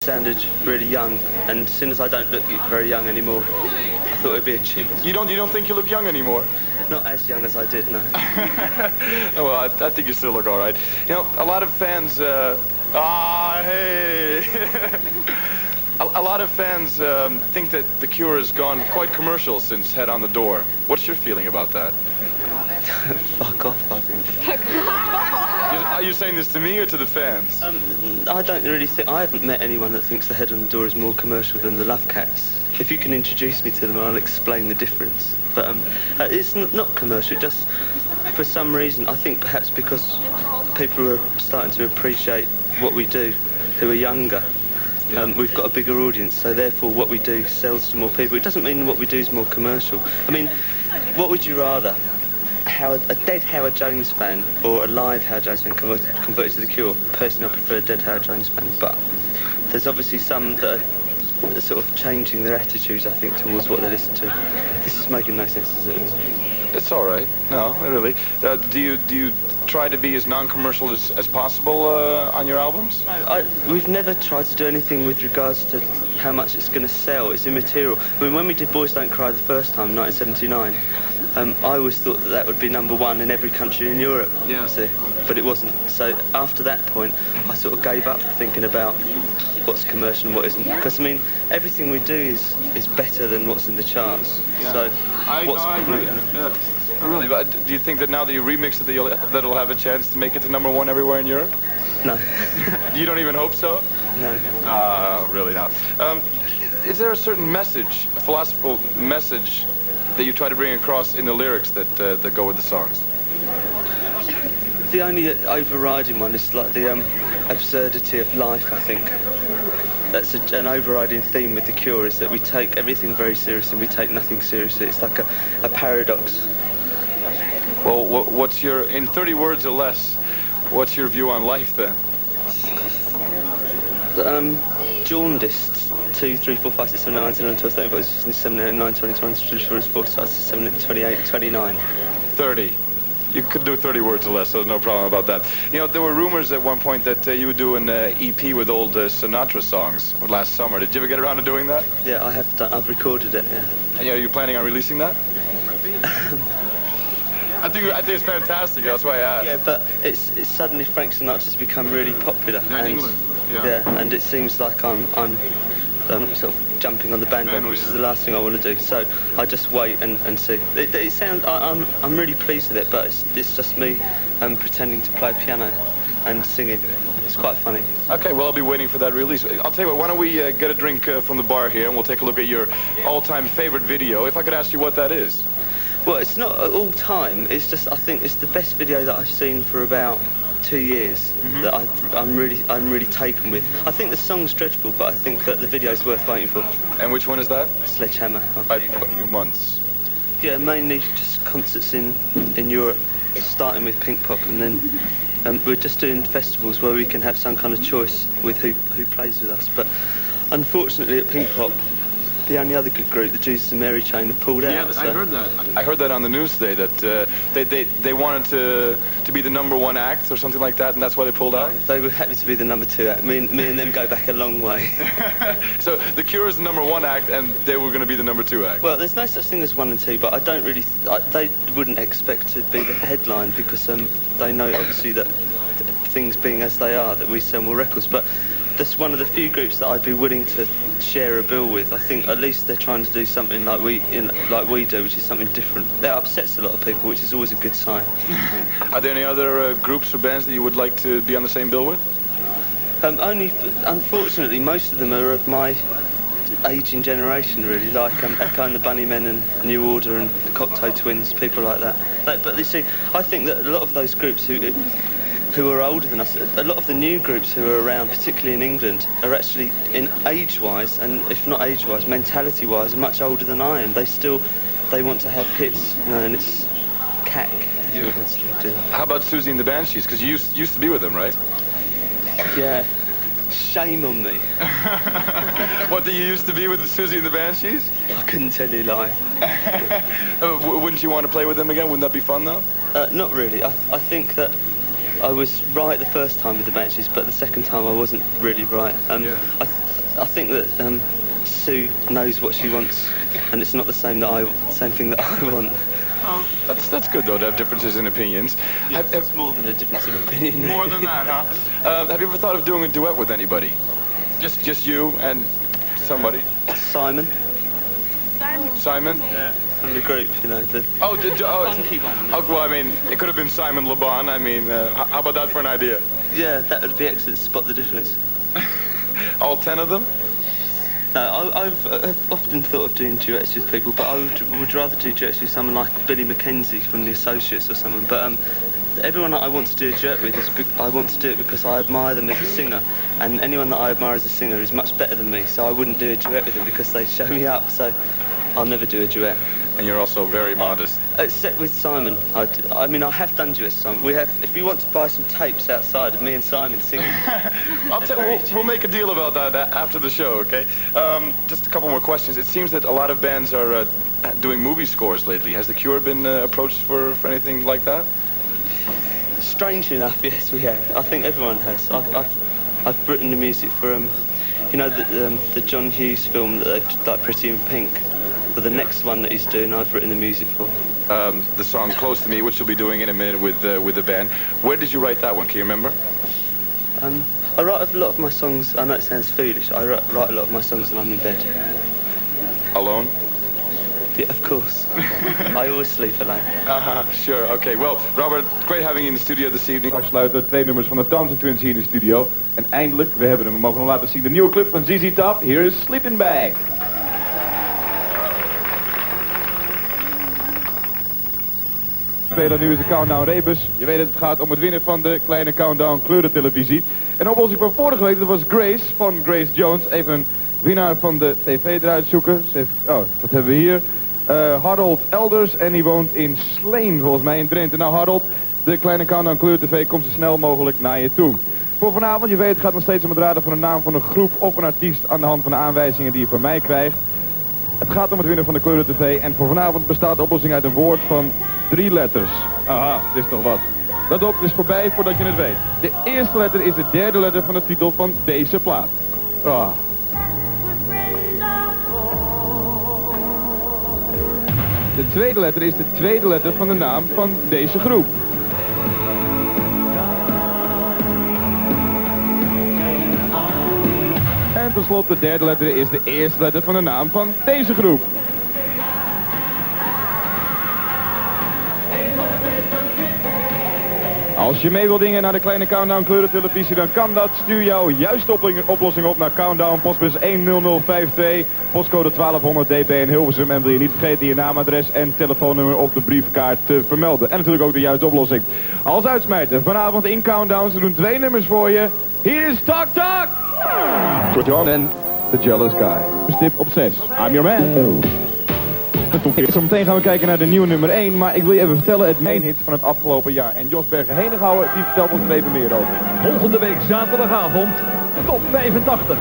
sounded really young, and as soon as I don't look very young anymore, I thought it'd be a cheat. You don't think you look young anymore? Not as young as I did, no. Well, I think you still look all right. You know, a lot of fans. Hey. A lot of fans think that The Cure has gone quite commercial since Head on the Door. What's your feeling about that? Fuck off, I think. Are you saying this to me or to the fans? I don't really think... I haven't met anyone that thinks The Head on the Door is more commercial than the Love Cats. If you can introduce me to them, I'll explain the difference. But it's not commercial, it just... For some reason, I think perhaps because people who are starting to appreciate what we do, who are younger, we've got a bigger audience, so therefore what we do sells to more people. It doesn't mean what we do is more commercial. I mean, what would you rather? A dead Howard Jones fan or a live Howard Jones fan converted to The Cure? Personally, I prefer a dead Howard Jones fan, but there's obviously some that are sort of changing their attitudes, I think, towards what they listen to. This is making no sense, is it? It's all right. No, really. Do you try to be as non-commercial as possible on your albums? No, we've never tried to do anything with regards to how much it's going to sell. It's immaterial. I mean, when we did Boys Don't Cry the first time, 1979, I always thought that would be #1 in every country in Europe. Yeah. See, but it wasn't. So after that point, I sort of gave up thinking about what's commercial and what isn't. Because, I mean, everything we do is better than what's in the charts. Yeah. So I agree. Yeah. Really, but do you think that now that you remix it, that it'll have a chance to make it to #1 everywhere in Europe? No. You don't even hope so? No. Really not. Is there a certain message, a philosophical message, that you try to bring across in the lyrics that go with the songs? The only overriding one is like the absurdity of life, I think. That's an overriding theme with The Cure, is that we take everything very seriously and we take nothing seriously. It's like a paradox. Well, what's your, in 30 words or less, what's your view on life then? Jaundiced. 2, 3, 4, 5, 6, 7, 8, 9, 10, 11, 12, 13, 14, 15, 16, 17, 18, 19, 20, 21, 22, 23, 24, 25, 26, 27, 28, 29. 30. You could do 30 words or less, so there's no problem about that. You know, there were rumors at one point that you would do an EP with old Sinatra songs last summer. Did you ever get around to doing that? Yeah, I have done. I've recorded it, yeah. And are you planning on releasing that? I think it's fantastic. That's why I asked. Yeah, but it's suddenly Frank Sinatra's become really popular. Yeah, in England. Yeah. Yeah, and it seems like I'm sort of jumping on the bandwagon, which is the last thing I want to do. So I just wait and see. It sounds. I'm really pleased with it, but it's just me pretending to play piano and singing. It's quite funny. Okay, well, I'll be waiting for that release. I'll tell you what, why don't we get a drink from the bar here, and we'll take a look at your all-time favorite video. If I could ask you what that is. Well, it's not all time. It's just, I think it's the best video that I've seen for about 2 years that I'm really taken with. I think the song's dreadful, but I think that the video's worth waiting for. And which one is that? Sledgehammer. By a few months. Yeah, mainly just concerts in Europe, starting with Pink Pop, and then we're just doing festivals where we can have some kind of choice with who plays with us. But unfortunately, at Pink Pop, the only other good group, the Jesus and Mary Chain, have pulled out. Yeah, so. I heard that. I heard that on the news today, that they wanted to be the #1 act or something like that, and that's why they pulled out? They were happy to be the #2 act. Me and them go back a long way. So The Cure is the #1 act, and they were going to be the #2 act? Well, there's no such thing as 1 and 2, but I don't really... they wouldn't expect to be the headline, because they know, obviously, that things being as they are, that we sell more records. But that's one of the few groups that I'd be willing to share a bill with. I think at least they're trying to do something like we do, which is something different. That upsets a lot of people, which is always a good sign. Are there any other groups or bands that you would like to be on the same bill with? Only, unfortunately, most of them are of my aging generation, really, like Echo and the Bunnymen and New Order and the Cocteau Twins, people like that. But you see, I think that a lot of those groups who are older than us, a lot of the new groups who are around, particularly in England, are actually, in age-wise, and if not age-wise, mentality-wise, are much older than I am. They want to have hits, you know, and it's cack. Yeah. How about Susie and the Banshees? Because you used to be with them, right? Yeah. Shame on me. What, that you used to be with Susie and the Banshees? I couldn't tell you a lie. Wouldn't you want to play with them again? Wouldn't that be fun, though? Not really. I think that I was right the first time with the Banshees, but the second time I wasn't really right. I think that Sue knows what she wants, and it's not the same thing that I want. Oh, that's good though to have differences in opinions. Yes, it's more than a difference of opinion. More than that, huh? Have you ever thought of doing a duet with anybody? Just you and somebody? Simon. Simon? Yeah. From the group, you know. Funky one. Oh, well, I mean, it could have been Simon Le Bon. I mean, how about that for an idea? Yeah, that would be excellent to spot the difference. All 10 of them? No, I've often thought of doing duets with people, but I would rather do duets with someone like Billy Mackenzie from The Associates or someone. But everyone that I want to do a duet with, I want to do it because I admire them as a singer, and anyone that I admire as a singer is much better than me, so I wouldn't do a duet with them because they show me up, so I'll never do a duet. And you're also very modest. Except with Simon. I mean, I have done duets with Simon. If you want to buy some tapes outside of me and Simon singing. We'll make a deal about that after the show, okay? Just a couple more questions. It seems that a lot of bands are doing movie scores lately. Has The Cure been approached for anything like that? Strangely enough, yes, we have. I think everyone has. I've written the music for, you know, the John Hughes film that they've like Pretty in Pink. For the next one that he's doing, I've written the music for. The song Close to Me, which you'll be doing in a minute with the band. Where did you write that one? Can you remember? I write a lot of my songs, I know it sounds foolish, I write a lot of my songs when I'm in bed. Alone? Yeah, of course. I always sleep alone. Sure, okay. Well, Robert, great having you in the studio this evening. Afsluiten 2 nummers van de Townsend Twins hier in de studio. En eindelijk, we hebben hem, we mogen hem laten zien, de nieuwe clip van ZZ Top. Hier is Sleeping Bag. Nu is de Countdown Rebus. Je weet dat het gaat om het winnen van de kleine Countdown kleurentelevisie. En de oplossing van vorige week, dat was Grace van Grace Jones. Even een winnaar van de tv eruit zoeken. Oh, wat hebben we hier? Harold Elders en die woont in Sleen, volgens mij in Drenthe. Nou Harold, de kleine Countdown kleur tv komt zo snel mogelijk naar je toe. Voor vanavond, je weet het gaat nog steeds om het raden van een naam van een groep of een artiest aan de hand van de aanwijzingen die je van mij krijgt. Het gaat om het winnen van de kleuren tv en voor vanavond bestaat de oplossing uit een woord van 3 letters. Aha, het is toch wat. Let op, het is voorbij voordat je het weet. De eerste letter is de 3e letter van de titel van deze plaat. Ah. De 2e letter is de 2e letter van de naam van deze groep. En tenslotte de 3e letter is de eerste letter van de naam van deze groep. Als je mee wilt dingen naar de kleine Countdown kleurentelevisie, dan kan dat. Stuur jouw juiste oplossing op naar Countdown, postbus 10052, postcode 1200 dB in Hilversum. En wil je niet vergeten je naamadres en telefoonnummer op de briefkaart te vermelden. En natuurlijk ook de juiste oplossing. Als uitsmijter, vanavond in Countdown, ze doen 2 nummers voor je. Hier is Talk Talk! John en The Jealous Guy. Stip op 6. I'm your man. Zometeen gaan we kijken naar de nieuwe nummer 1, maar ik wil je even vertellen, het main hit van het afgelopen jaar. En Jos Bergen-Henegouwer, die vertelt ons er even meer over. Volgende week zaterdagavond, top 85.